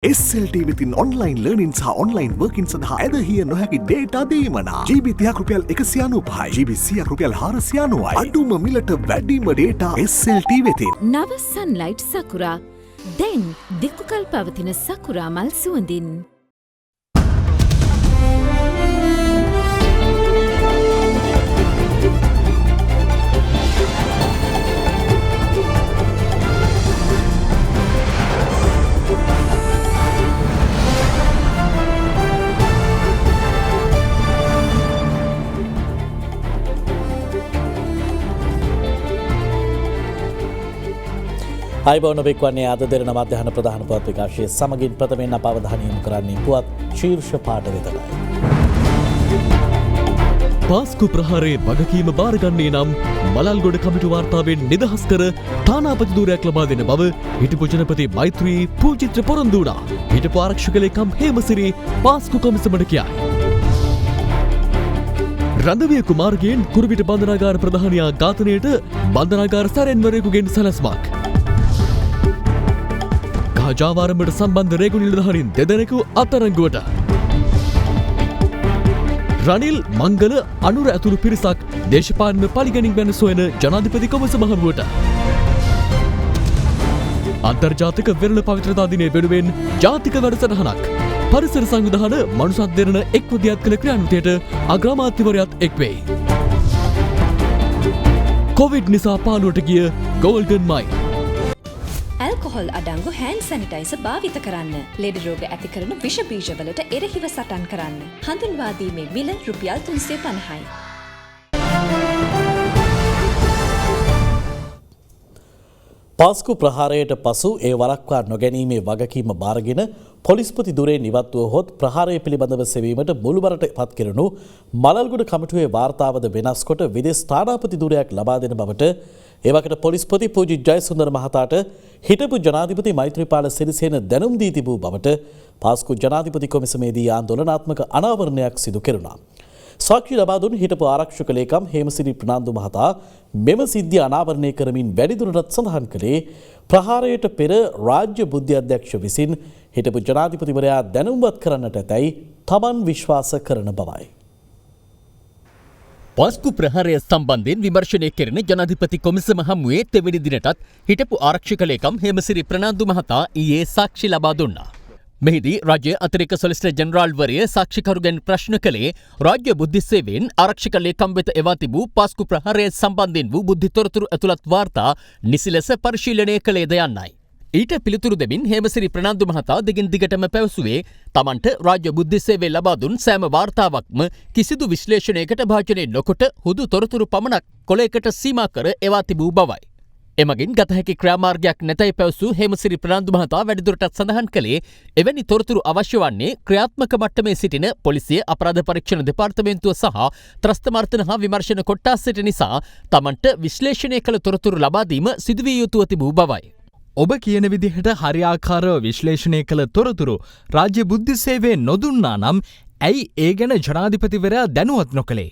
SLT within online learning සහ online working සඳහා ඇදහිය නොහැකි data දීමනා GB 30ක් රුපියල් 195යි GB 100ක් රුපියල් 490යි අඩුම මිලට වැඩිම data SLT වෙතින් නව sunlight sakura දැන් දික්කල් පවතින sakura මල් සුවඳින් අයිබෝන බෙක්වන්නේ අද දෙරන මධ්‍යහන ප්‍රධාන පුවත් විකාශය සමගින් ප්‍රථමයෙන් අප අවධානය යොමු කරන්නේ පුවත් ශීර්ෂ පාඨ වෙතයි. පාස්කු ප්‍රහාරයේ වගකීම බාරගන්නේ නම් මලල්ගොඩ කමිටු වාර්තාවෙන් නිදහස් කර තානාපති ධූරයක් ලබා දෙන බව හිටපු ජනපති මෛත්‍රී පූජිත්‍ර පොරොන්දු වුණා. හිටපු ආරක්ෂක ලේකම් හේමසිරි පාස්කු කොමිසමට කියයි. රඳවිය කුමාරගෙන් කුරුවිට බන්ධනාගාර ප්‍රධානියා ඝාතනයට බන්ධනාගාර සැරෙන්වරයෙකුගෙන් සැලැස්මක්. ජාවාරමට සම්බන්ධ රේගු නිලධාරීන් දෙදෙනෙකු අත්අඩංගුවට. රනිල් මංගල අනුර ඇතුළු පිරිසක් දේශපාලන පරිගණින් ගැන සොයන ජනාධිපති කොමසම හමුවට. අන්තර්ජාතික වෙරළ පවිත්‍රතා දිනය වෙනුවෙන් ජාතික වැඩසටහනක්. පරිසර සංවිධාන මනුෂ්‍යත් දෙරණ එක්වදියත් කළ ක්‍රියාන්විතයට අග්‍රාමාත්‍යවරයාත් එක්වෙයි. කොවිඩ් නිසා පාළුවට ගිය ගෝල්ඩන් මයින්. ඇල්කොහොල් අඩංගු හෑන්ඩ් සැනිටයිසර් භාවිත කරන්න. ලෙඩ රෝග ඇති කරන විෂ බීජවලට එරෙහිව සටන් කරන්න. හඳුන්වා දීමේ මිල රුපියල් 350යි. පාස්කු ප්‍රහාරයට පසු ඒ වළක්වා නොගැනීමේ වගකීම බාරගෙන පොලිස්පති දුරේ නිවත් වුවහොත් ප්‍රහාරය පිළිබඳව සෙවීමට මුළුබරට පත් කෙරුණු මලල්ගොඩ කමිටුවේ වාර්තාවද වෙනස් කොට විදේශ තානාපති දුරයක් ලබා දෙන බවට ඒවකට පොලිස්පති පූජිත් ජයසුන්දර මහතාට හිටපු ජනාධිපති මෛත්‍රීපාල සිරිසේන දැනුම් දී තිබූ බවට පාස්කු ජනාධිපති කොමිසමේදී ආందోලනාත්මක අනාවරණයක් සිදු කෙරුණා. සාක්ෂි ලබා දුන් හිටපු ආරක්ෂක ලේකම් හේමසිරි ප්‍රනාන්දු මහතා මෙම සිද්ධිය අනාවරණය කරමින් වැඩිදුරටත් සඳහන් කළේ ප්‍රහාරයට පෙර රාජ්‍ය බුද්ධි අධ්‍යක්ෂ විසින් හිටපු ජනාධිපතිවරයා දැනුම්වත් කරන්නට ඇතැයි තමන් විශ්වාස කරන බවයි. පාස්කු ප්‍රහාරය සම්බන්ධයෙන් විමර්ශනය කෙරෙන ජනාධිපති කොමිසම හමුවේ තෙවැනි දිනටත් හිටපු ආරක්ෂක ලේකම් හේමසිරි ප්‍රනාන්දු මහතා ඊයේ සාක්ෂි ලබා දුන්නා. මෙහිදී රජය අතිරික සොලිසිටර් ජෙනරාල්වරිය සාක්ෂිකරුගෙන් ප්‍රශ්න කළේ රාජ්‍ය බුද්ධි සේවයෙන් ආරක්ෂක ලේකම් වෙත එවා තිබූ පාස්කු ප්‍රහාරය සම්බන්ධයෙන් වූ බුද්ධි තොරතුරු ඇතුළත් වාර්තා නිසි ලෙස පරිශීලනය කළේද යන්නයි. ඊට පිළිතුරු දෙමින් හේමසිරි ප්‍රනාන්දු මහතා දිගින් දිගටම පැවසුවේ තමන්ට රාජ්‍ය බුද්ධි සේවය ලබා දුන් සෑම වාර්තාවක්ම කිසිදු විශ්ලේෂණයකට භාජනය නොකොට හුදු තොරතුරු පමණක් කොළයකට සීමා කර එවා තිබූ බවයි. එමගින් ගත හැකි ක්‍රියාමාර්ගයක් නැතයි පැවසූ හේමසිරි ප්‍රනාන්දු මහතා වැඩිදුරටත් සඳහන් කළේ එවැනි තොරතුරු අවශ්‍ය වන්නේ ක්‍රියාත්මක මට්ටමේ සිටින පොලිසිය අපරාධ පරීක්ෂණ දෙපාර්තමේන්තුව සහ ත්‍රස්ත මර්ධන හා විමර්ශන කොට්ටාස් සිට නිසා තමන්ට විශ්ලේෂණය කළ තොරතුරු ලබා දීම සිදුවිය යුතුව තිබූ බවයි. ඔබ කියන විදිහට හරියාකාරව විශ්ලේෂණය කළ තොරතුරු රාජ්‍ය බුද්ධි සේවය නොදුන්නා නම් ඇයි ඒ ගැන ජනාධිපතිවරයා දැනුවත් නොකළේ?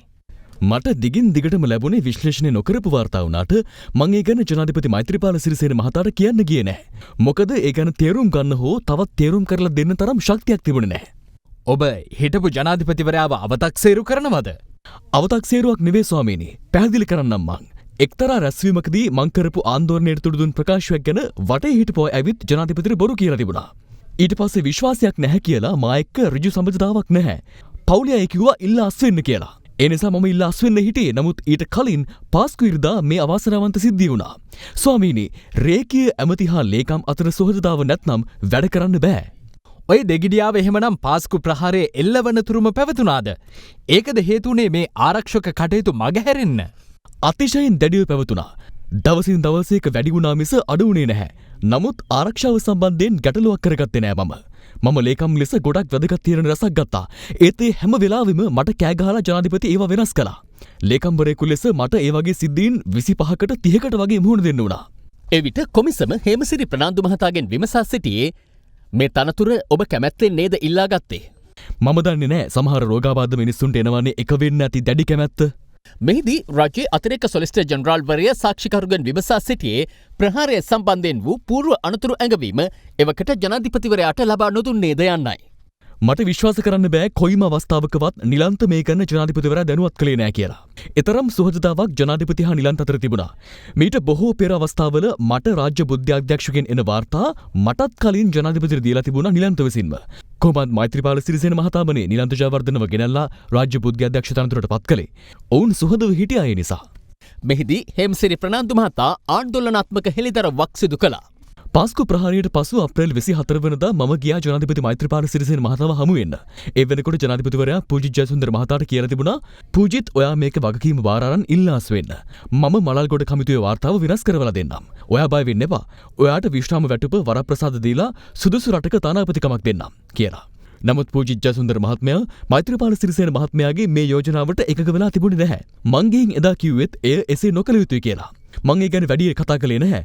මට දිගින් දිගටම ලැබුණේ විශ්ලේෂණය නොකරපු වාර්තා වුණාට මං ඒ ගැන ජනාධිපති මෛත්‍රීපාල සිරිසේන මහතාට කියන්න ගියේ නැහැ. මොකද ඒ ගැන තේරුම් ගන්න හෝ තවත් තේරුම් කරලා දෙන්න තරම් ශක්තියක් තිබුණේ නැහැ. ඔබ හිටපු ජනාධිපතිවරයාව අවතක්සේරු කරනවද? අවතක්සේරුවක් නෙවෙයි ස්වාමීනි. පැහැදිලි කරන්නම් මං. එක්තරා රැස්වීමකදී මං කරපු ආන්දෝලනයට තුඩු දුන් ප්‍රකාශයක් ගැන වටේ හිටපු අය ඇවිත් ජනාධිපතිට බොරු කියලා තිබුණා. ඊට පස්සේ විශ්වාසයක් නැහැ කියලා මා එක්ක ඍජු සම්බන්ධතාවක් නැහැ. පවුලේ අය කිව්වා ඉල්ලා අස්වෙන්න කියලා. ඒ නිසා මම ඉල්ලා අස්වෙන්න හිටියේ. නමුත් ඊට කලින් පාස්කු ඉරිදා මේ අවාසනාවන්ත සිද්ධිය වුණා. ස්වාමීනි, රේකීය ඇමති හා ලේකම් අතර සුහදතාව නැත්නම් වැඩ කරන්න බෑ. ඔය දෙගිඩියාව එහෙමනම් පාස්කු ප්‍රහාරයේ එල්ලවන තුරුම පැවතුනාද? ඒකද හේතුනේ මේ ආරක්ෂක කටයුතු මගහැරෙන්න? අතිශයින් දැඩිව පැවතුනා. දවසින් දවස එක වැඩි වුණා මිස අඩු වුණේ නැහැ. නමුත් ආරක්ෂාව සම්බන්ධයෙන් ගැටලුවක් කරගත්තේ නෑ මම. මම ලේකම් ලෙස ගොඩක් වැදගත් තීරණ රසක් ගත්තා. ඒත් ඒ හැම වෙලාවෙම මට කෑ ගහලා ජනාධිපති ඒවා වෙනස් කළා. ලේකම්වරයෙකු ලෙස මට ඒ වගේ සිද්ධීන් 25කට 30කට වගේ මුහුණ දෙන්න වුණා. එවිට කොමිසම හේමසිරි ප්‍රනාන්දු මහතාගෙන් විමසා සිටියේ මේ තනතුර ඔබ කැමැත්තෙන් නේද ඉල්ලා ගත්තේ? මම දන්නේ නෑ සමහර රෝගාබාධ මිනිස්සුන්ට එනවන්නේ එක වෙන්න ඇති දැඩි කැමැත්ත. මෙහිදී රජයේ අතිරේක සොලිසිටර් ජෙනරාල්වරයා සාක්ෂිකරුගෙන් විමසා සිටියේ ප්‍රහාරය සම්බන්ධයෙන් වූ පූර්ව අනතුරු ඇඟවීම එවකට ජනාධිපතිවරයාට ලබා නොදුන්නේද යන්නයි. මට විශ්වාස කරන්න බෑ කොයිම අවස්ථාවකවත් නිලන්ත මේ කරන ජනාධිපතිවරයා දැනුවත් කළේ නෑ කියලා. එතරම් සුහදතාවක් ජනාධිපති හා නිලන්ත අතර තිබුණා. මීට බොහෝ පෙර අවස්ථාවල මට රාජ්‍ය බුද්ධි අධ්‍යක්ෂකෙන් එන වාර්තා මටත් කලින් ජනාධිපතිට දීලා තිබුණා නිලන්ත විසින්ම. කොහොමත් මෛත්‍රීපාල සිරිසේන මහතාමනේ නිලන්ත ජයවර්ධනව ගෙනල්ලා රාජ්‍ය බුද්ධි අධ්‍යක්ෂ තනතුරට පත් කළේ. ඔවුන් සුහදව හිටියා ඒ නිසා. මෙහිදී හේමසිරි ප්‍රනාන්දු මහතා ආන්දෝලනාත්මක හෙළිදරව්වක් සිදු කළා. පාස්කු ප්‍රහාරයට පසු අප්‍රේල් 24 වෙනිදා මම ගියා ජනාධිපති මෛත්‍රීපාල සිරිසේන මහතාව හමු වෙන්න. ඒ වෙනකොට ජනාධිපතිවරයා පූජිත් ජයසුන්දර මහතාට කියලා තිබුණා පූජිත් ඔයා මේක වගකීම බාර අරන් ඉල්ලාස් වෙන්න. මම මලල්ගොඩ කමිටුවේ වාර්තාව විනාශ කරවලා දෙන්නම්. ඔයා බය වෙන්න එපා. ඔයාට විශ්‍රාම වැටුප වරප්‍රසාද දීලා සුදුසු රටක තානාපතිකමක් දෙන්නම් කියලා. නමුත් පූජිත් ජයසුන්දර මහත්මයා මෛත්‍රීපාල සිරිසේන මහත්මයාගේ මේ යෝජනාවට එකඟ වෙලා තිබුණේ නැහැ. මං ගෙයින් එදා කිව්වෙත් එය එසේ නොකළ යුතුයි කියලා. මං ඒ ගැන වැඩි කතා කළේ නැහැ.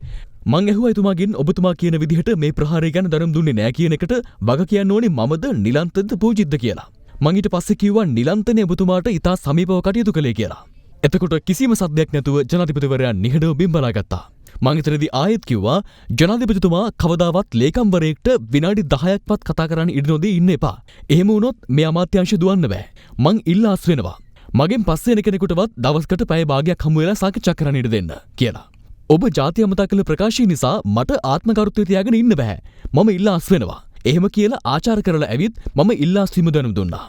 මං ඇහුවා එතුමාගෙන් ඔබතුමා කියන විදිහට මේ ප්‍රහාරය ගැන දැනුම් දුන්නේ නැහැ කියන එකට වග කියන්න ඕනේ මමද නිලන්තද පූජිත්ද කියලා. මං ඊට පස්සේ කිව්වා නිලන්තනේ ඔබතුමාට ඉතා සමීපව කටයුතු කළේ කියලා. එතකොට කිසිම සද්දයක් නැතුව ජනාධිපතිවරයා නිහඬව බිම්බලා ගත්තා. මං එතනදී ආයෙත් කිව්වා ජනාධිපතිතුමා කවදාවත් ලේකම්වරයෙක්ට විනාඩි 10ක්වත් කතා කරන්න ඉඩ නොදී ඉන්න එපා. එහෙම වුණොත් මේ අමාත්‍යාංශය දුවන්න බෑ. මං ඉල්ලාස් වෙනවා. මගෙන් පස්සේ එන කෙනෙකුටවත් දවස්කට පැය භාගයක් හමු වෙලා සාකච්ඡා කරන්න ඉඩ දෙන්න කියලා. ඔබ ජාතිය අමතා කළ ප්‍රකාශය නිසා මට ආත්මගරුත්වය තියාගෙන ඉන්න බෑ. මම ඉල්ලාස් වෙනවා. එහෙම කියලා ආචාර කරලා ඇවිත් මම ඉල්ලාස් වීම දැනුම් දුන්නා.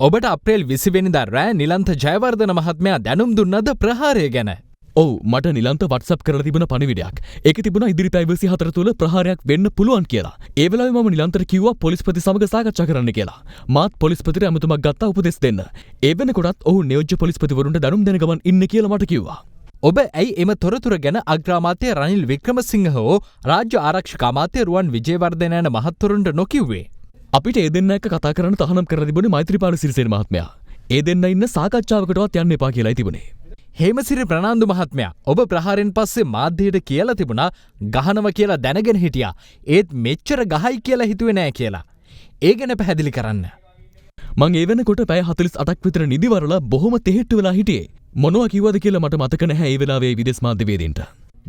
ඔබට අප්‍රේල් 20 වෙනිදා රෑ නිලන්ත ජයවර්ධන මහත්මයා දැනුම් දුන්නද ප්‍රහාරය ගැන? ඔව් මට නිලන්ත WhatsApp කරලා තිබුණ පණිවිඩයක්. ඒකේ තිබුණා ඉදිරි පැය 24 තුල ප්‍රහාරයක් වෙන්න පුළුවන් කියලා. ඒ වෙලාවේ මම නිලන්තට කිව්වා පොලිස්පති සමග සාකච්ඡා කරන්න කියලා. මාත් පොලිස්පතිට ඇමතුමක් ගත්තා උපදෙස් දෙන්න. ඒ වෙනකොටත් ඔහු නියෝජ්‍ය පොලිස්පතිවරුන්ට දැනුම් දෙන ගමන් ඉන්න කියලා මට කිව්වා. ඔබ ඇයි එම තොරතුර ගැන අග්‍රාමාත්‍ය රනිල් වික්‍රමසිංහ හෝ රාජ්‍ය ආරක්ෂක අමාත්‍ය රුවන් විජේවර්ධන යන මහත්වරුන්ට නොකිව්වේ? අපිට ඒ දෙන්න එක්ක කතා කරන්න තහනම් කරලා තිබුණේ මෛත්‍රීපාල සිරිසේන මහත්මයා. ඒ දෙන්න ඉන්න සාකච්ඡාවකටවත් යන්න එපා කියලායි තිබුණේ. හේමසිරි ප්‍රනාන්දු මහත්මයා ඔබ ප්‍රහාරයෙන් පස්සේ මාධ්‍යයට කියලා තිබුණා ගහනව කියලා දැනගෙන හිටියා. ඒත් මෙච්චර ගහයි කියලා හිතුවේ නෑ කියලා. ඒ ගැන පැහැදිලි කරන්න. මං ඒ වෙනකොට පැය 48ක් විතර නිදි වරලා බොහොම තෙහෙට්ටු වෙලා හිටියේ. මොනවා කිව්වද කියලා මට මතක නැහැ ඒ වෙලාවේ විදේශ මාධ්‍යවේදීන්ට.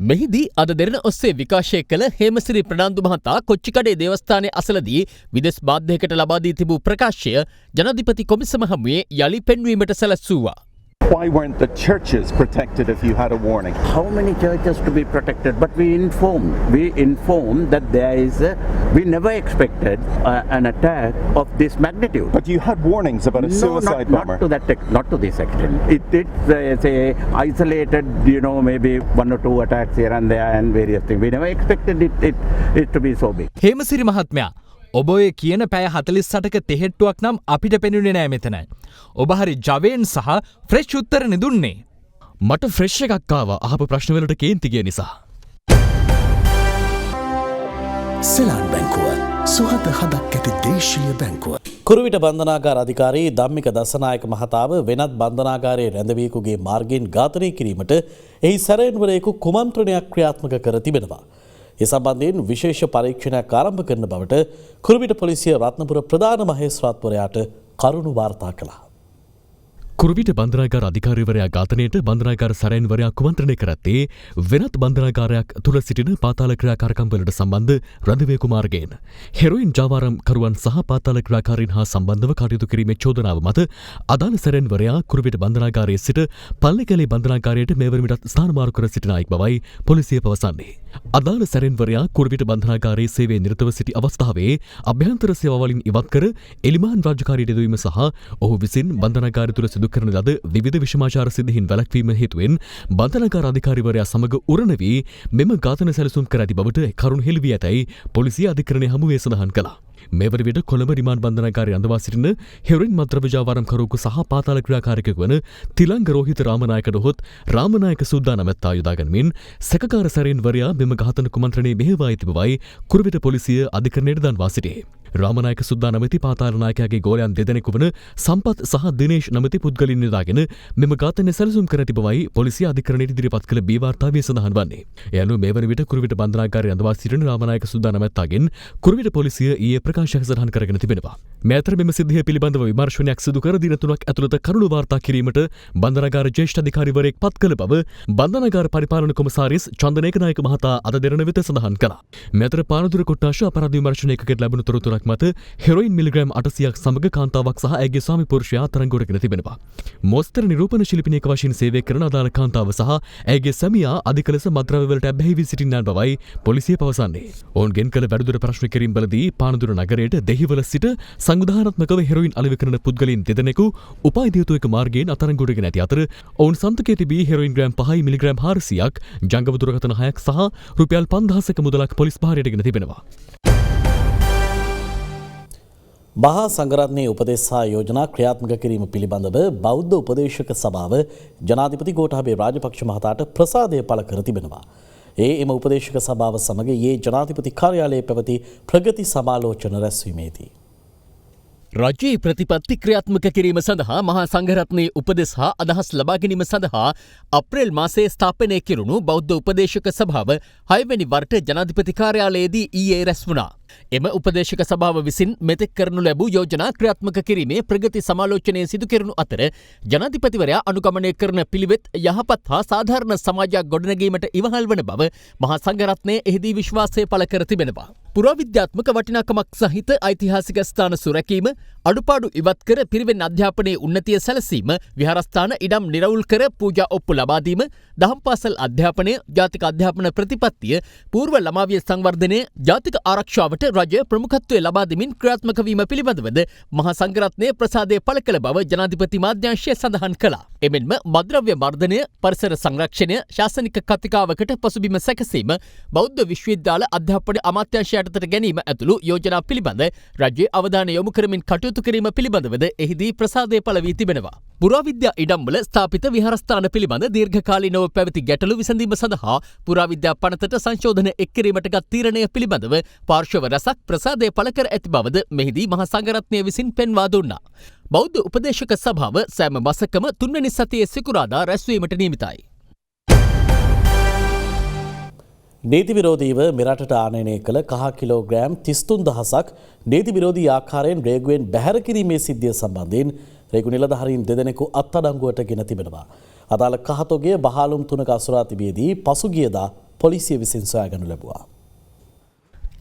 මෙහිදී අද දෙරණ ඔස්සේ විකාශය කළ හේමසිරි ප්‍රනාන්දු මහතා කොච්චිකඩේ දේවස්ථානයේ අසලදී විදේශ මාධ්‍යයකට ලබා දී තිබූ ප්‍රකාශය ජනාධිපති කොමිසම හමුවේ යලි පෙන්වීමට සැලැස්සුවා. Why weren't the churches protected if you had a warning? How many churches to be protected? But we informed that we never expected an attack of this magnitude. But you had warnings about a suicide bomber. Not to this extent. It's a isolated, maybe one or two attacks here and there and various things. We never expected it to be so big. Hemasiri මහත්මයා ඔබ ඔය කියන පැය 48ක තෙහෙට්ටුවක් නම් අපිට පෙනුනේ නෑ මෙතන. ඔබ හරි ජවයෙන් සහ ෆ්‍රෙෂ් උත්තරනේ දුන්නේ. මට ෆ්‍රෙෂ් එකක් ආවා අහපු ප්‍රශ්න වලට කේන්ති ගිය නිසා. සෙලාන් බැංකුව සුහද හදක් ඇති දේශීය බැංකුව. කුරුවිට බන්ධනාගාර අධිකාරී ධම්මික දසනායක මහතාව වෙනත් බන්ධනාගාරයේ රැඳවියෙකුගේ මාර්ගයෙන් ඝාතනය කිරීමට එහි සැරයන්වරයෙකු කුමන්ත්‍රණයක් ක්‍රියාත්මක කර තිබෙනවා. ඒ සම්බන්ධයෙන් විශේෂ පරීක්ෂණයක් ආරම්භ කරන බවට කුරුවිට පොලිසිය රත්නපුර ප්‍රධාන මහේස්ත්‍රාත්වරයාට කරුණු වාර්තා කළා. කුරුවිට බන්ධනාගාර අධිකාරීවරයා ඝාතනයට බන්ධනාගාර සැරයන්වරයා කුමන්ත්‍රණය කරත්තේ වෙනත් බන්ධනාගාරයක් තුළ සිටින පාතාල ක්‍රියාකාරකම් වලට සම්බන්ධ රැඳවියෙකු මාර්ගයෙන් හෙරොයින් ජාවාරම් කරුවන් සහ පාතාල ක්‍රියාකාරීන් හා සම්බන්ධව කටයුතු කිරීමේ චෝදනාව මත අදාළ සැරයන්වරයා කුරුවිට බන්ධනාගාරයේ සිට පල්ලේකැලේ බන්ධනාගාරයට මෙවර විටත් ස්ථානමාරු කර සිටින අයෙක් බවයි පොලිසිය පවසන්නේ. අදාළ සැරයන්වරයා කුරුවිට බන්ධනාගාරයේ සේවයේ නිරතව සිටි අවස්ථාවේ අභ්‍යන්තර සේවාවලින් ඉවත් කර එලිමාන් රාජකාරියට යෙදවීම සහ ඔහු විසින් බන්ධනාගාරය තුළ සිදු කරන ලද විවිධ විෂමාචාර සිද්ධීන් වැළැක්වීම හේතුවෙන් බන්ධනාගාර අධිකාරීවරයා සමග උරණ වී මෙම ඝාතන සැලසුම් කර ඇති බවට කරුණු හෙළි වී ඇතැයි පොලිසිය අධිකරණය හමුවේ සඳහන් කළා. මෙවර විට කොළඹ රිමාන්ඩ් බන්ධනාගාරයේ රඳවා සිටින හෙරොයින් මත්ද්‍රව්‍ය ජාවාරම් කරුවෙකු සහ පාතාල ක්‍රියාකාරකයෙකු වන තිලංග රෝහිත රාමනායක ඩොහොත් රාමනායක සූදානම් ඇත්තා යොදා ගනිමින් සැකකාර සැරයන්වරයා මෙම ඝාතන කුමන්ත්‍රණයේ මෙහෙයවා ඇති බවයි කුරුවිට පොලිසිය අධිකරණයට දන්වා සිටියේ. රාමනායක සුද්දා නමැති පාතාල නායකයාගේ ගෝලයන් දෙදෙනෙකු වන සම්පත් සහ දිනේෂ් නමැති පුද්ගලින් නිදාගෙන මෙම ඝාතනය සැලසුම් කර ඇති බවයි පොලිසිය අධිකරණයට ඉදිරිපත් කළ බී වාර්තාවේ සඳහන් වන්නේ. ඒ අනුව මේ වන විට කුරුවිට බන්ධනාගාරයේ අඳවා සිටින රාමනායක සුද්දා නමැත්තාගෙන් කුරුවිට පොලිසිය ඊයේ ප්‍රකාශයක් සටහන් කරගෙන තිබෙනවා. මේ අතර මෙම සිද්ධිය පිළිබඳව විමර්ශනයක් සිදු කර දින 3ක් ඇතුළත කරුණු වාර්තා කිරීමට බන්ධනාගාර ජ්‍යෙෂ්ඨ අධිකාරිවරයෙක් පත් කළ බව බන්ධනාගාර පරිපාලන කොමසාරිස් චන්දනේක නායක මහතා අද දෙරණ වෙත සඳහන් කළා. මේ අතර පානදුර කොට්ටාශ අපරාධ විමර්ශනයකකට ලැබුණු තොරතුරක් මත හෙරොයින් මිලිග්‍රෑම් 800ක් සමග කාන්තාවක් සහ ඇගේ ස්වාමි පුරුෂයා අත්අඩංගුවටගෙන තිබෙනවා. මෝස්තර නිරූපණ ශිල්පිනියක වශයෙන් සේවය කරන අදාළ කාන්තාව සහ ඇගේ සැමියා අධික ලෙස මත්ද්‍රව්‍ය වලට ඇබ්බැහි වී සිටින්නන් බවයි පොලිසිය පවසන්නේ. ඔවුන්ගෙන් කළ වැඩිදුර ප්‍රශ්න කිරීම්වලදී පානදුර නගරයට දෙහිවල සිට සංවිධානාත්මකව හෙරොයින් අලෙවි කරන පුද්ගලයන් දෙදෙනෙකු උපායදියුතුවක මාර්ගයෙන් අත්අඩංගුවටගෙන ඇති අතර ඔවුන් සන්තකයේ තිබී හෙරොයින් ග්‍රෑම් 5 මිලිග්‍රෑම් 400ක් ජංගම දුරකථන 6ක් සහ රුපියල් 5000ක මුදලක් පොලිස් භාරයටගෙන තිබෙනවා. මහා සංඝරත්නයේ උපදෙස් හා යෝජනා ක්‍රියාත්මක කිරීම පිළිබඳව බෞද්ධ උපදේශක සභාව ජනාධිපති ගෝඨාභය රාජපක්ෂ මහතාට ප්‍රසාදය පළ කර තිබෙනවා. එම උපදේශක සභාව සමග ඊයේ ජනාධිපති කාර්යාලයේ පැවති ප්‍රගති සමාලෝචන රැස්වීමේදී රජයේ ප්‍රතිපත්ති ක්‍රියාත්මක කිරීම සඳහා මහා සංඝරත්නයේ උපදෙස් හා අදහස් ලබා ගැනීම සඳහා අප්‍රේල් මාසයේ ස්ථාපනය කෙරුණු බෞද්ධ උපදේශක සභාව 6 වෙනි වරට ජනාධිපති කාර්යාලයේදී ඊයේ රැස් වුණා. එම උපදේශක සභාව විසින් මෙතෙක් කරනු ලැබූ යෝජනා ක්‍රියාත්මක කිරීමේ ප්‍රගති සමාලෝචනය සිදු කෙරුණු අතර ජනාධිපතිවරයා අනුගමනය කරන පිළිවෙත් යහපත් හා සාධාරණ සමාජයක් ගොඩනැගීමට ඉවහල් වන බව මහා සංඝරත්නය එහිදී විශ්වාසය පළ කර තිබෙනවා. පුරාවිද්‍යාත්මක වටිනාකමක් සහිත ඓතිහාසික ස්ථාන සුරැකීම, අඩුපාඩු ඉවත් කර පිරිවෙන් අධ්‍යාපනයේ උන්නතිය සැලසීම, විහාරස්ථාන ඉඩම් නිරවුල් කර පූජා ඔප්පු ලබා දීම, දහම් පාසල් අධ්‍යාපනය, ජාතික අධ්‍යාපන ප්‍රතිපත්තිය, පූර්ව ළමාවිය සංවර්ධනය, ජාතික ආරක්ෂාවට රජය ප්‍රමුඛත්වය ලබා දෙමින් ක්‍රියාත්මක වීම පිළිබඳවද මහා සංඝරත්නය ප්‍රසාදය පළ කළ බව ජනාධිපති මාධ්‍යාංශය සඳහන් කළා. එමෙන්ම මද්‍රව්‍ය මර්ධනය, පරිසර සංරක්ෂණය, ශාසනික කතිකාවකට පසුබිම සැකසීම, බෞද්ධ විශ්වවිද්‍යාල අධ්‍යාපන අමාත්‍යාංශය යටතට ගැනීම ඇතුළු යෝජනා පිළිබඳ රජයේ අවධානය යොමු කරමින් කටයුතු කිරීම පිළිබඳවද එහිදී ප්‍රසාදය පළ වී තිබෙනවා. පුරාවිද්‍යා ඉඩම්වල ස්ථාපිත විහාරස්ථාන පිළිබඳ දීර්ඝකාලීනව පැවති ගැටලු විසඳීම සඳහා පුරාවිද්‍යා පනතට සංශෝධන එක් කිරීමට ගත් තීරණය පිළිබඳව පාර්ශව රැසක් ප්‍රසාදය පළ කර ඇති බවද මෙහිදී මහා සංඝරත්නය විසින් පෙන්වා දුන්නා. බෞද්ධ උපදේශක සභාව සෑම මාසකම 3 වෙනි සතියේ සිකුරාදා රැස්වීමට නියමිතයි. නීති විරෝධීව මෙරටට ආනයනය කළ කහ කිලෝග්‍රෑම් 33000ක් නීති විරෝධී ආකාරයෙන් රේගුවෙන් බැහැර කිරීමේ සිද්ධිය සම්බන්ධයෙන් රේගු නිලධාරීන් දෙදෙනෙකු අත්අඩංගුවට ගෙන තිබෙනවා. අදාළ කහතොගය බහාලුම් 3ක අසුරා තිබියදී පසුගියදා පොලිසිය විසින් සොයාගනු ලැබුවා.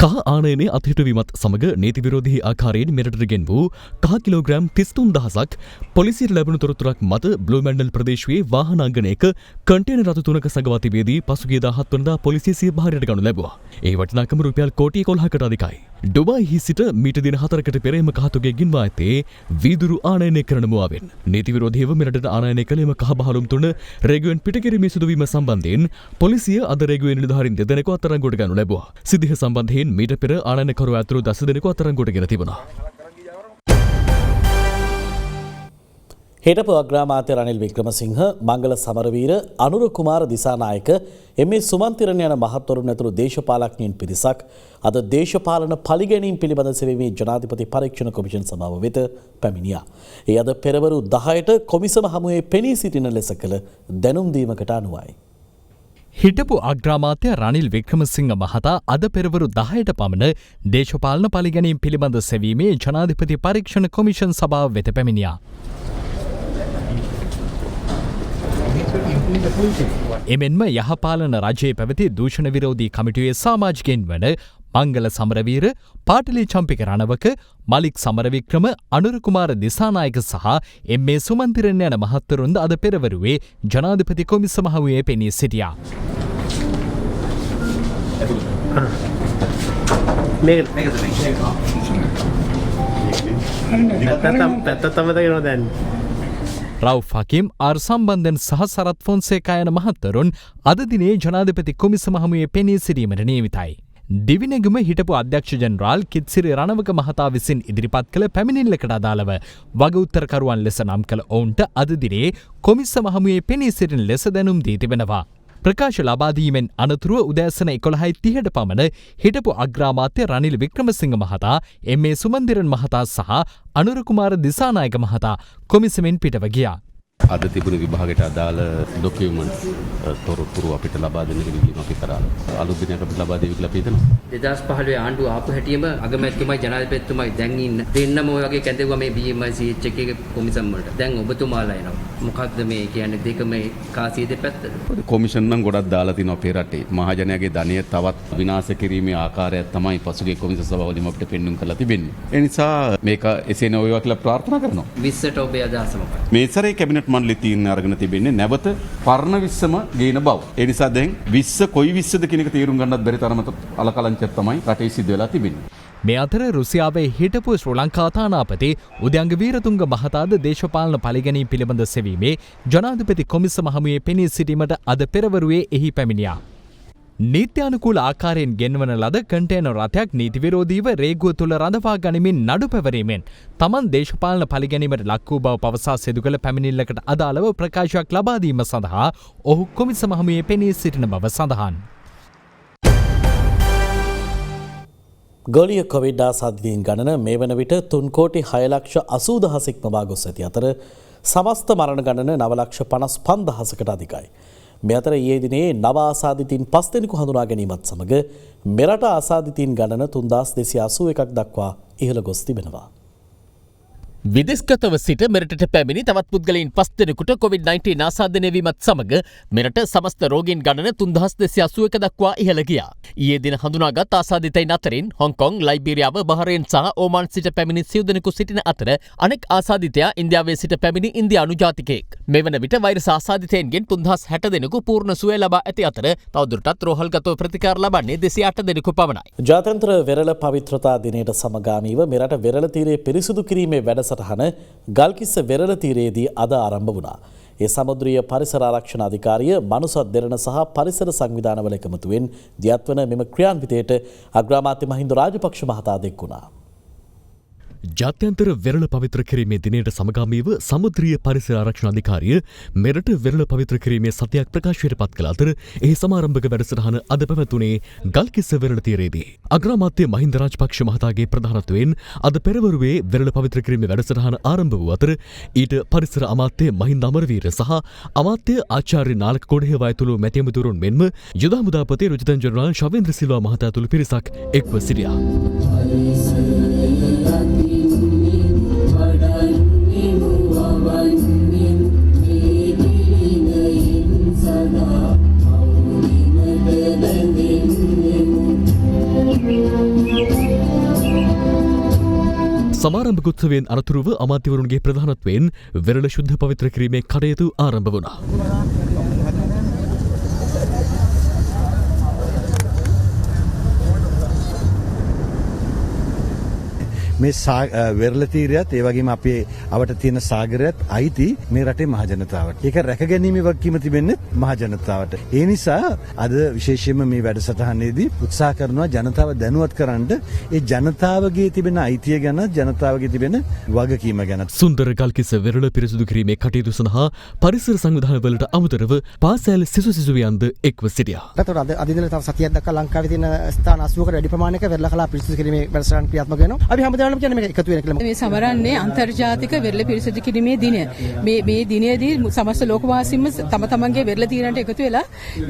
කහ ආනයනයේ අත්හිටුවීමත් සමග නීති විරෝධී ආකාරයෙන් මෙරටට ගෙන වූ කහ කිලෝග්‍රෑම් 33000ක් පොලිසියට ලැබුණු තොරතුරක් මත බ්ලූ මැන්ඩල් ප්‍රදේශයේ වාහනාංගනයක කන්ටේනර් රථ 3ක සඟවා තිබියදී පසුගියදා 7 වෙනිදා පොලිසිය සිය භාරයට ගනු ලැබුවා. ඒ වටිනාකම රුපියල් කෝටි 11කට අධිකයි. ඩුබායිහි සිට මීට දින 4කට පෙර එම කහතොගේ ගෙන්වා ඇත්තේ වීදුරු ආනයනය කරන මුවාවෙන්. නීති විරෝධීව මෙරටට ආනයනය කළ එම කහ බහලුම් 3 රේගුවෙන් පිටකිරීමේ සිදුවීම සම්බන්ධයෙන් පොලිසිය අද රේගුවේ නිලධාරීන් දෙදෙනෙකු අත්අඩංගුවට ගනු ලැබුවා. සිද්ධිය සම්බන්ධයෙන් මීට පෙර ආනයනකරුවා ඇතුළු 10 දෙනෙකු අත්අඩංගුවට ගෙන තිබුණා. හිටපු අග්‍රාමාත්‍ය රනිල් වික්‍රමසිංහ, මංගල සමරවීර, අනුර කුමාර දිසානායක, එම්.ඒ. සුමන්තිරන් යන මහත්වරුන් ඇතුළු දේශපාලඥයින් පිරිසක් අද දේශපාලන පලිගැනීම් පිළිබඳ සෙවීමේ ජනාධිපති පරීක්ෂණ කොමිෂන් සභාව වෙත පැමිණියා. ඒ අද පෙරවරු 10ට කොමිසම හමුවේ පෙනී සිටින ලෙස කළ දැනුම් දීමකට අනුවයි. හිටපු අග්‍රාමාත්‍ය රනිල් වික්‍රමසිංහ මහතා අද පෙරවරු 10ට පමණ දේශපාලන පලිගැනීම් පිළිබඳ සෙවීමේ ජනාධිපති පරීක්ෂණ කොමිෂන් සභාව වෙත පැමිණියා. එමෙන්ම යහපාලන රජයේ පැවති දූෂණ විරෝධී කමිටුවේ සමාජිකයින් වන මංගල සමරවීර, පාටලි චම්පික රණවක, මලික් සමරවික්‍රම, අනුර කුමාර දිසානායක සහ එම්.ඒ. සුමන්තිරන් යන මහත්වරුන්ද අද පෙරවරුවේ ජනාධිපති කොමිසම හමුවේ පෙනී සිටියා. රවුෆ් හකීම්, ආර් සම්බන්ධන් සහ සරත් ෆොන්සේකා යන මහත්වරුන් අද දිනේ ජනාධිපති කොමිසම හමුවේ පෙනී සිටීමට නියමිතයි. දිවිනැගුම හිටපු අධ්‍යක්ෂ ජනරාල් කිත්සිරි රණවක මහතා විසින් ඉදිරිපත් කළ පැමිණිල්ලකට අදාළව වග උත්තරකරුවන් ලෙස නම් කළ ඔවුන්ට අද දිනේ කොමිසම හමුවේ පෙනී සිටින ලෙස දැනුම් දී තිබෙනවා. ප්‍රකාශ ලබාදීමෙන් අනතුරුව උදෑසන 11:30ට පමණ හිටපු අග්‍රාමාත්‍ය රනිල් වික්‍රමසිංහ මහතා, එම්.ඒ. සුමන්දිරන් මහතා සහ අනුර කුමාර දිසානායක මහතා කොමිසමෙන් පිටව ගියා. අද තිබුණු විභාගයට අදාළ ඩොකියුමන්ට්ස් තොරතුරු අපිට ලබා දෙන්න කිව්වම අපි කරා. අලුත් දිනයක අපිට ලබා දෙවි කියලා අපි හිතනවා. 2015 ආණ්ඩුව ආපු හැටියෙම අගමැතිතුමයි ජනාධිපතිතුමයි දැන් ඉන්න දෙන්නම ඔය වගේ කැඳෙවුවා මේ BMICH එකේ කොමිසම් වලට. දැන් ඔබතුමාලා එනවා. මොකක්ද මේ කියන්නේ දෙකම කාසිය දෙපැත්තද? කොමිෂන් නම් ගොඩක් දාලා තිනවා අපේ රටේ. මහජනයාගේ ධනය තවත් විනාශ කිරීමේ ආකාරයක් තමයි පසුගිය කොමිසම් සභාවලින් අපිට පෙන්වන්න කරලා තිබෙන්නේ. ඒ නිසා මේක එසේ නොවේවා කියලා ප්‍රාර්ථනා කරනවා. 20ට ඔබේ අදහස මොකක්ද? මේ සැරේ කැබිනට් මණ්ඩලය තීරණ අරගෙන තිබෙන්නේ නැවත පරණ 20ම ගේන බව. ඒ නිසා දැන් 20 කොයි 20ද කියන එක තීරුම් ගන්නත් බැරි තරමට අලකලංචයක් තමයි රටේ සිද්ධ වෙලා තිබෙන්නේ. මේ අතර රුසියාවේ හිටපු ශ්‍රී ලංකා තානාපති උදයංග වීරතුංග මහතාද දේශපාලන පරිගැනීම් පිළිබඳ සෙවීමේ ජනාධිපති කොමිසම හමුවේ පෙනී සිටීමට අද පෙරවරුවේ එහි පැමිණියා. නීත්‍යානුකූල ආකාරයෙන් ගෙන්වන ලද කන්ටේනර් රථයක් නීති විරෝධීව රේගුව තුළ රඳවා ගනිමින් නඩු පැවරීමෙන් තමන් දේශපාලන පරිගැනීමට ලක් වූ බව පවසා සිදු කළ පැමිණිල්ලකට අදාළව ප්‍රකාශයක් ලබා දීම සඳහා ඔහු කොමිසම හමුවේ පෙනී සිටින බව සඳහන්. ගොලිය කොවිඩ් ආසාදිතයින් ගණන මේ වන විට 3,06,80,000ක් මවා ගොස් ඇති අතර සමස්ත මරණ ගණන 9,55,000කට අධිකයි. මේ අතර ඊයේ දිනේ නව ආසාදිතයින් 5 දෙනෙකු හඳුනා ගැනීමත් සමග මෙරට ආසාදිතයින් ගණන 3,281ක් දක්වා ඉහළ ගොස් තිබෙනවා. විදෙස්ගතව සිට මෙරටට පැමිණි තවත් පුද්ගලයින් 5 දෙනෙකුට COVID-19 ආසාදනය වීමත් සමග මෙරට සමස්ත රෝගීන් ගණන 3281 දක්වා ඉහළ ගියා. ඊයේ දින හඳුනාගත් ආසාදිතයින් අතරින් හොංකොං, ලයිබීරියාව, බහරේන් සහ ඕමාන් සිට පැමිණි සිව් දෙනෙකු සිටින අතර අනෙක් ආසාදිතයා ඉන්දියාවේ සිට පැමිණි ඉන්දියානු ජාතිකයෙක්. මේ වන විට වෛරස් ආසාදිතයින්ගෙන් 3060 දෙනෙකු පූර්ණ සුවය ලබා ඇති අතර තවදුරටත් රෝහල්ගතව ප්‍රතිකාර ලබන්නේ 208 දෙනෙකු පමණයි. ජාත්‍යන්තර වෙරළ පවිත්‍රතා දිනයට සමගාමීව මෙරට වෙරළ තීරයේ පිරිසිදු කිරීමේ වැඩසටහන ගල්කිස්ස වෙරළ තීරයේදී අද ආරම්භ වුණා. ඒ සමුද්‍රීය පරිසර ආරක්ෂණ අධිකාරිය මනුසත් දෙරණ සහ පරිසර සංවිධානවල එකමුතුවෙන් දියත්වන මෙම ක්‍රියාන්විතයට අග්‍රාමාත්‍ය මහින්ද රාජපක්ෂ මහතා දෙක් වුණා. ජාත්‍යන්තර වෙරළ පවිත්‍ර කිරීමේ දිනයට සමගාමීව සමුද්‍රීය පරිසර ආරක්ෂණ අධිකාරිය මෙරට වෙරළ පවිත්‍ර කිරීමේ සතියක් ප්‍රකාශයට පත් කළ අතර එහි සමාරම්භක වැඩසටහන අද පැවැතුනේ ගල්කිස්ස වෙරළ තීරයේදී. අග්‍රාමාත්‍ය මහින්ද රාජපක්ෂ මහතාගේ ප්‍රධානත්වයෙන් අද පෙරවරුවේ වෙරළ පවිත්‍ර කිරීමේ වැඩසටහන ආරම්භ වූ අතර ඊට පරිසර අමාත්‍ය මහින්ද අමරවීර සහ අමාත්‍ය ආචාර්ය නාලක කොඩහේව ඇතුළු මැති ඇමතිවරුන් මෙන්ම යුද හමුදාපති රුජිතන් ජනරාල් ශවේන්ද්‍ර සිල්වා මහතා ඇතුළු පිරිසක් එක්ව සිටියා. සමාරම්භකෝත්සවයෙන් අනතුරුව අමාත්‍යවරුන්ගේ ප්‍රධානත්වයෙන් වෙරළ ශුද්ධ පවිත්‍ර කිරීමේ කටයුතු ආරම්භ වුණා. මේ වෙරළ තීරයත් ඒ වගේම අපේ අවට තියෙන සාගරයත් අයිති මේ රටේ මහජනතාවට. ඒක රැකගැනීමේ වගකීම තිබෙන්නේ මහජනතාවට. ඒ නිසා අද විශේෂයෙන්ම මේ වැඩසටහනේදී උත්සාහ කරනවා ජනතාව දැනුවත් කරන්න ඒ ජනතාවගේ තිබෙන අයිතිය ගැන, ජනතාවගේ තිබෙන වගකීම ගැන. සුන්දර ගල්කිස්ස වෙරළ පිරිසිදු කිරීමේ කටයුතු සඳහා පරිසර සංවිධානවලට අමතරව පාසල් සිසුවියන්ද එක්ව සිටියා. අද ඉඳලා තව සතියක් දක්වා ලංකාවේ තියෙන ස්ථාන 80කට වැඩි ප්‍රමාණයක වෙරළ කලා පිරිසිදු කිරීමේ වැඩසටහන ක්‍රියාත්මක වෙනවා. අපි හැමදාම කියන්නේ මේක එකතු වෙන කියලා. මේ සමරන්නේ අන්තර්ජාතික වෙරළ පිරිසිදු කිරීමේ දිනය. මේ දිනයේදී සමස්ත ලෝකවාසීන්ම තම තමන්ගේ වෙරළ තීරණයට එකතු වෙලා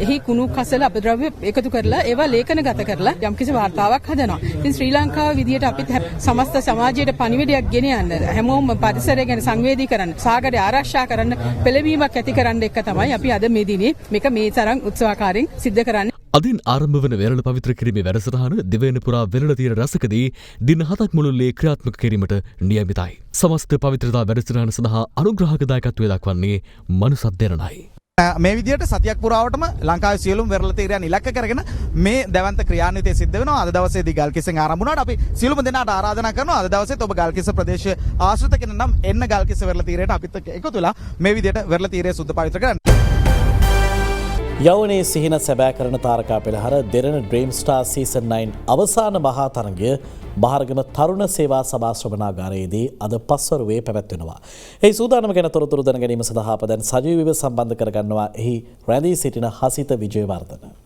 එහි කුණු කසල අපද්‍රව්‍ය එකතු කරලා ඒවා ලේඛනගත කරලා යම්කිසි වාර්තාවක් හදනවා. ඉතින් ශ්‍රී ලංකාව විදියට අපිත් සමස්ත සමාජයට පණිවිඩයක් ගෙන යන්න හැමෝම පරිසරය ගැන සංවේදී කරන්න, සාගරය ආරක්ෂා කරන්න පෙළඹීමක් ඇති කරන්න එක තමයි අපි අද මේ දිනේ මේක මේ තරම් උත්සාහකාරයෙන් සිද්ධ කරන්නේ. අදින් ආරම්භ වන වෙරළ පවිත්‍ර කිරීමේ වැඩසටහන දිවයින පුරා වෙරළ තීර රසකදී දින 7ක් මුළුල්ලේ ක්‍රියාත්මක කිරීමට නියමිතයි. සමස්ත පවිත්‍රතා වැඩසටහන සඳහා අනුග්‍රහක දායකත්වය දක්වන්නේ මනුසත් දෙරණයි. මේ විදිහට සතියක් පුරාවටම ලංකාවේ සියලුම වෙරළ තීරයන් ඉලක්ක කරගෙන මේ දැවන්ත ක්‍රියාන්විතය සිද්ධ වෙනවා. අද දවසේදී ගල්කිස්සෙන් ආරම්භ වුණාට අපි සියලුම දෙනාට ආරාධනා කරනවා අද දවසේත් ඔබ ගල්කිස්ස ප්‍රදේශයේ ආශ්‍රිත කෙනෙක් නම් එන්න ගල්කිස්ස වෙරළ තීරයට අපිත් එක්ක එකතු වෙලා මේ විදිහට වෙරළ තීරය සුද්ධ පවිත්‍ර කරන්න. යවනේ සිහින සැබෑ කරන තාරකා පෙළහර දෙරණ ඩ්‍රීම් ස්ටාර් සීසන් 9 අවසාන මහා තරගය බහරගම තරුණ සේවා සභා ශ්‍රවණාගාරයේදී අද පස්වරුවේ පැවැත්වෙනවා. එහි සූදානම ගැන තොරතුරු දැන ගැනීම සඳහා අප දැන් සජීවීව සම්බන්ධ කරගන්නවා එහි රැඳී සිටින හසිත විජේවර්ධන.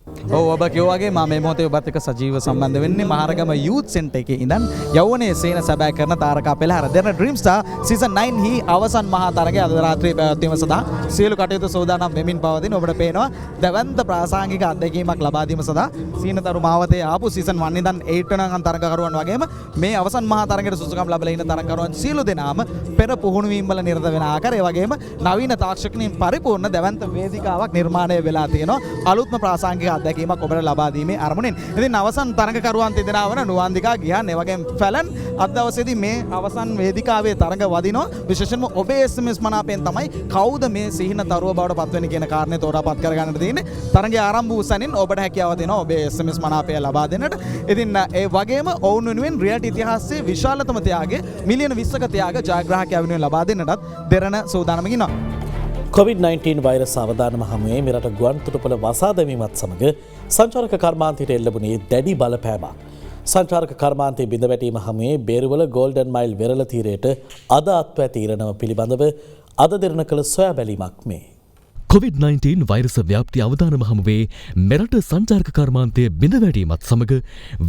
ඔබ කිව්වාගේ මම මේ මොහොතේ ඔබත් එක්ක සජීව සම්බන්ධ වෙන්නේ මහරගම යූත් සෙන්ටර් එකේ ඉඳන් යවනේ සේන සැබෑ කරන තාරකා පෙළහර දෙන ඩ්‍රීම් ස්ටාර් සීසන් 9 හි අවසන් මහා තරගය අද රාත්‍රියේ පැවැත්වීම සඳහා සියලු කටයුතු සූදානම් වෙමින් පවතින ඔබට පේනවා දැවැන්ත ප්‍රාසංගික අත්දැකීමක් ලබා දීම සඳහා සීනතරු මාවතේ ආපු සීසන් 1 ඉඳන් 8 වෙනකන් තරගකරුවන් වගේම මේ අවසන් මහා තරගයට සුසුකම් ලැබලා ඉන්න තරගකරුවන් සියලු දෙනාම පෙර පුහුණු වීම් වල නිරත වෙන ආකාරය වගේම නවීන තාක්ෂණින් පරිපූර්ණ දැවැන්ත වේදිකාවක් නිර්මාණය වෙලා තියෙනවා අලුත්ම ප්‍රාසංගික අත්දැකීමක් ඔබට ලබා දීමේ අරමුණෙන්. ඉතින් අවසන් තරගකරුවන් තිදෙනා වන නුවන්දිකා ගියන් ඒ වගේම ෆැලන් අද දවසේදී මේ අවසන් වේදිකාවේ තරග වදිනවා. විශේෂයෙන්ම ඔබේ SMS මනාපෙන් තමයි කවුද මේ සිහින තරුව බවට පත් වෙන්නේ කියන කාරණේ තෝරාපත් කරගන්නට තියෙන්නේ. තරගය ආරම්භ වූ සැනින් ඔබට හැකියාව දෙනවා ඔබේ SMS මනාපය ලබා දෙන්නට. ඉතින් ඒ වගේම ඔවුන් වෙනුවෙන් රියැලිටි ඉතිහාසයේ විශාලතම ත්‍යාගය මිලියන 20ක ත්‍යාග ජයග්‍රාහකයා වෙනුවෙන් ලබා දෙන්නටත් දෙරණ සූදානම්ව ඉන්නවා. COVID-19 වෛරස් අවදානම හමුවේ මෙරට ගුවන් තොටුපළ වසා දැමීමත් සමග සංචාරක කර්මාන්තයට එල්ලවුණේ දැඩි බලපෑමක්. සංචාරක කර්මාන්තයේ බිඳ වැටීම හමුවේ බේරුවල ගෝල්ඩන් මයිල් වෙරළ තීරයට අද අත්වැ තීරණව පිළිබඳව අද දෙරණ කළ සොයා බැලීමක් මේ. COVID-19 වෛරස ව්‍යාප්ති අවදානම හමුවේ මෙරට සංචාරක කර්මාන්තය බිඳ වැටීමත් සමග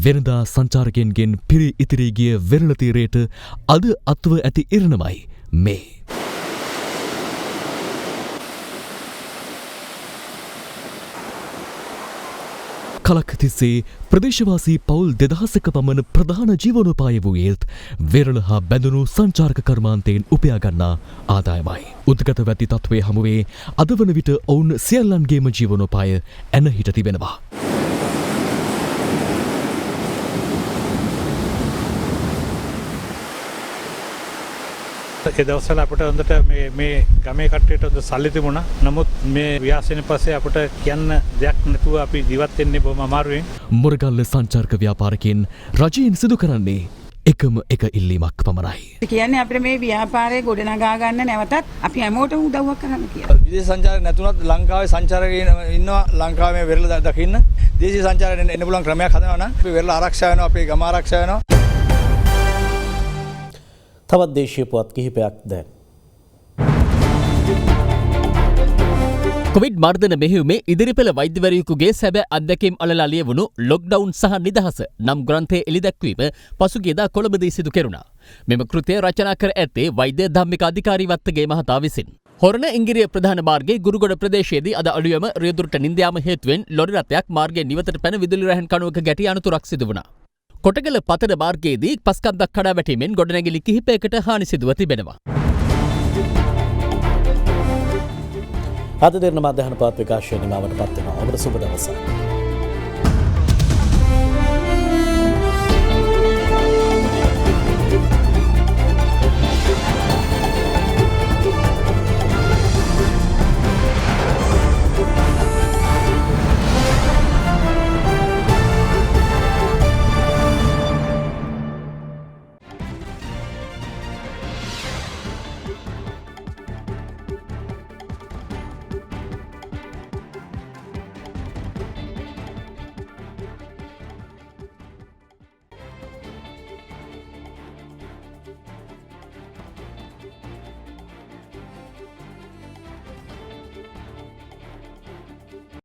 වෙනදා සංචාරකයන්ගෙන් පිරි ඉතිරී ගිය වෙරළ තීරයට අද අත්ව ඇති ඉරණමයි මේ. කලක් තිස්සේ ප්‍රදේශවාසී පවුල් 2000ක පමණ ප්‍රධාන ජීවනෝපාය වූයේත් වෙරළ හා බැඳුණු සංචාරක කර්මාන්තයෙන් උපයා ගන්නා ආදායමයි. උද්ගත වැති තත්ත්වයේ හමුවේ අද වන විට ඔවුන් සියල්ලන්ගේම ජීවනෝපාය ඇන හිට තිබෙනවා. ඒ දවස්වල අපිට හොඳට මේ ගමේ කට්ටියට හොඳ සල්ලි තිබුණා. නමුත් මේ ව්‍යාසයෙන් පස්සේ අපිට කියන්න දෙයක් නැතුව අපි ජීවත් වෙන්නේ බොහොම අමාරුවෙන්. මොරගල්ල සංචාරක ව්‍යාපාරිකයන් රජයෙන් සිදු කරන්නේ එකම එක ඉල්ලීමක් පමණයි. කියන්නේ අපිට මේ ව්‍යාපාරය ගොඩනගා ගන්න නැවතත් අපි හැමෝටම උදව්වක් කරන්න කියලා. විදේශ සංචාරය නැතුණත් ලංකාවේ සංචාරකයන් ඉන්නවා ලංකාවේ මේ වෙරළ දකින්න. දේශීය සංචාරයෙන් එන්න පුළුවන් ක්‍රමයක් හදනවා නම් අපි වෙරළ ආරක්ෂා වෙනවා අපේ ගම ආරක්ෂා වෙනවා. තවත් දේශීය පුවත් කිහිපයක් දැන්. කොවිඩ් මර්ධන මෙහෙයුමේ ඉදිරිපෙළ වෛද්‍යවරයෙකුගේ සැබෑ අත්දැකීම් අලලා ලියවුණු ලොක්ඩවුන් සහ නිදහස නම් ග්‍රන්ථයේ එළිදැක්වීම පසුගියදා කොළඹදී සිදු කෙරුණා. මෙම කෘතිය රචනා කර ඇත්තේ වෛද්‍ය ධම්මික අධිකාරී වත්තගේ මහතා විසින්. හොරණ ඉංගිරිය ප්‍රධාන මාර්ගයේ ගුරුගොඩ ප්‍රදේශයේදී අද අලුයම රියදුරට නින්ද යාම හේතුවෙන් ලොරි රථයක් මාර්ගයේ නිවතට පැන විදුලි රැහන් කණුවක ගැටි අනතුරක් සිදු වුණා. කොටගල පතන මාර්ගයේදී පස්කන්දක් කඩා වැටීමෙන් ගොඩනැගිලි කිහිපයකට හානි සිදුව තිබෙනවා. අද දෙරණ මධ්‍යහන පාත් විකාශය නිමාවට පත් වෙනවා. ඔබට සුබ දවසක්.